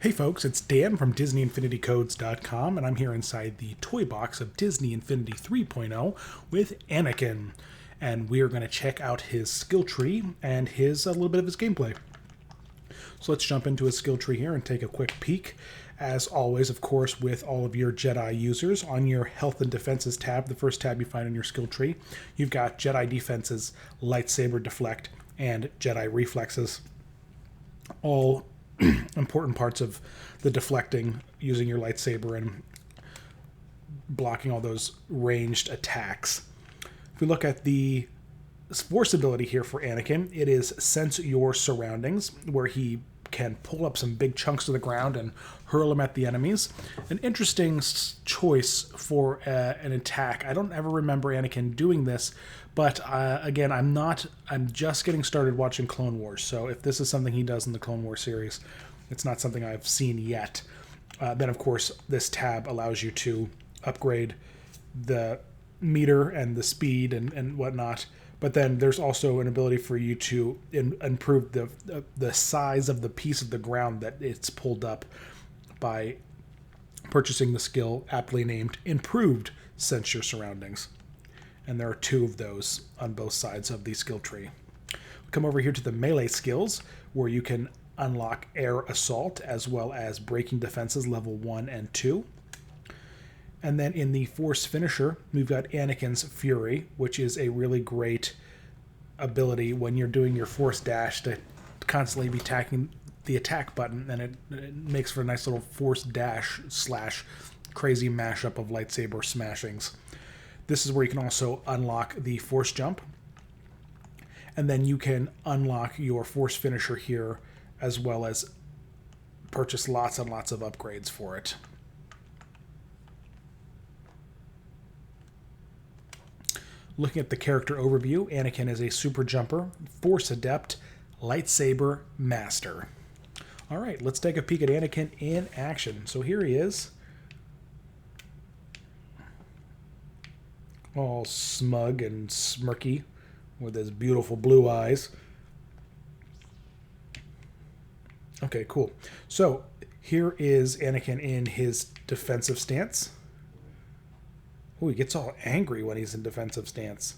Hey folks, it's Dan from DisneyInfinityCodes.com, and I'm here inside the toy box of Disney Infinity 3.0 with Anakin. And we are going to check out his skill tree and a little bit of his gameplay. So let's jump into his skill tree here and take a quick peek. As always, of course, with all of your Jedi users, on your Health and Defenses tab, the first tab you find in your skill tree, you've got Jedi Defenses, Lightsaber Deflect, and Jedi Reflexes. All important parts of the deflecting using your lightsaber and blocking all those ranged attacks. If we look at the Force ability here for Anakin, it is Sense Your Surroundings, where he can pull up some big chunks of the ground and hurl them at the enemies. An interesting choice for an attack. I don't ever remember Anakin doing this, but again, I'm just getting started watching Clone Wars, so if this is something he does in the Clone Wars series, it's not something I've seen yet. Then, of course, this tab allows you to upgrade the meter and the speed and whatnot. But then there's also an ability for you to improve the size of the piece of the ground that it's pulled up by purchasing the skill aptly named Improved Sense Your Surroundings. And there are two of those on both sides of the skill tree. We come over here to the melee skills, where you can unlock Air Assault as well as Breaking Defenses level 1 and 2. And then in the Force Finisher, we've got Anakin's Fury, which is a really great ability when you're doing your Force Dash to constantly be attacking the attack button, and it makes for a nice little Force Dash / crazy mashup of lightsaber smashings. This is where you can also unlock the Force Jump, and then you can unlock your Force Finisher here, as well as purchase lots and lots of upgrades for it. Looking at the character overview, Anakin is a super jumper, Force Adept, Lightsaber Master. All right, let's take a peek at Anakin in action. So here he is, all smug and smirky with his beautiful blue eyes. Okay, cool. So here is Anakin in his defensive stance. Oh, he gets all angry when he's in defensive stance.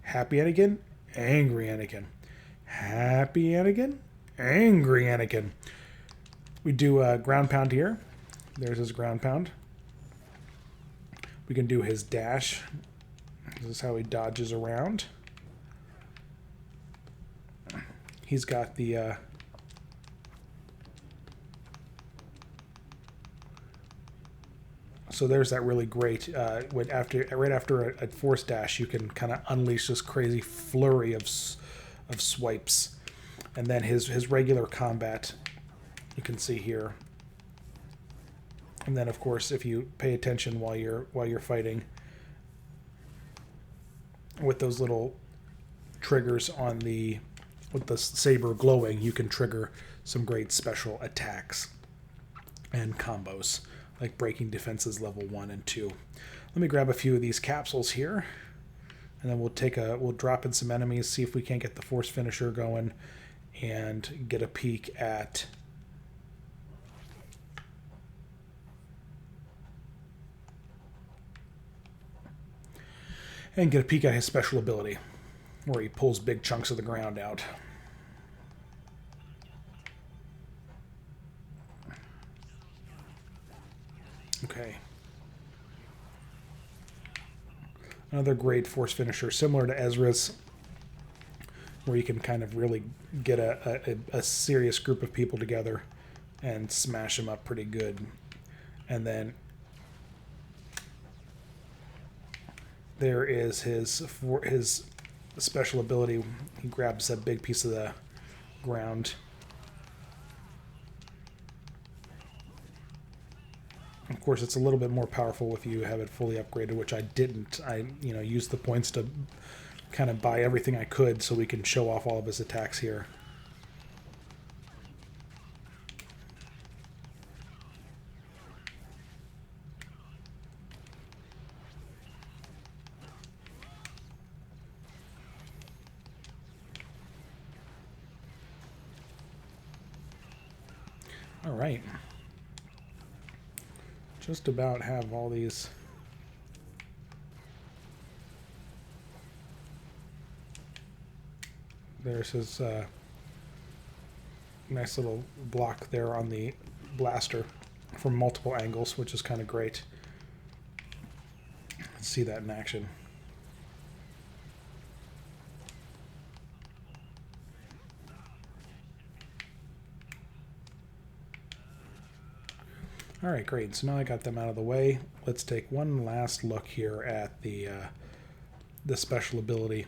Happy Anakin, angry Anakin. Happy Anakin, angry Anakin. We do a ground pound here. There's his ground pound. We can do his dash. This is how he dodges around. He's got the so there's that really great right after a Force Dash, you can kind of unleash this crazy flurry of swipes, and then his regular combat, you can see here. And then, of course, if you pay attention while you're fighting, with those little triggers with the saber glowing, you can trigger some great special attacks and combos, like Breaking Defenses level 1 and 2. Let me grab a few of these capsules here, and then we'll drop in some enemies, see if we can't get the Force Finisher going, and get a peek at his special ability, where he pulls big chunks of the ground out. Okay. Another great Force Finisher, similar to Ezra's, where you can kind of really get a serious group of people together and smash them up pretty good. And then there is his special ability. He grabs a big piece of the ground. Of course, it's a little bit more powerful if you have it fully upgraded, which I didn't. I used the points to kind of buy everything I could so we can show off all of his attacks here. All right. just about have all these. There's his nice little block there on the blaster from multiple angles, which is kind of great. Let's see that in action. All right, great. So now I got them out of the way. Let's take one last look here at the special ability.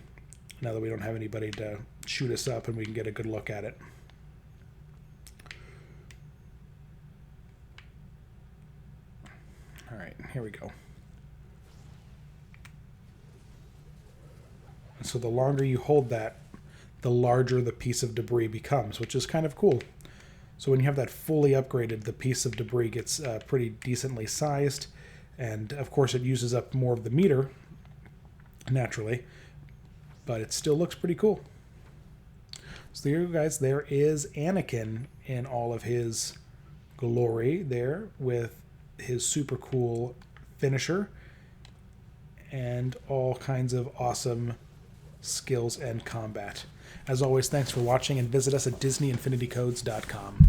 Now that we don't have anybody to shoot us up, and we can get a good look at it. All right, here we go. So the longer you hold that, the larger the piece of debris becomes, which is kind of cool. So when you have that fully upgraded, the piece of debris gets pretty decently sized, and of course it uses up more of the meter, naturally, but it still looks pretty cool. So there you go, guys, there is Anakin in all of his glory there with his super cool finisher and all kinds of awesome skills and combat. As always, thanks for watching, and visit us at DisneyInfinityCodes.com.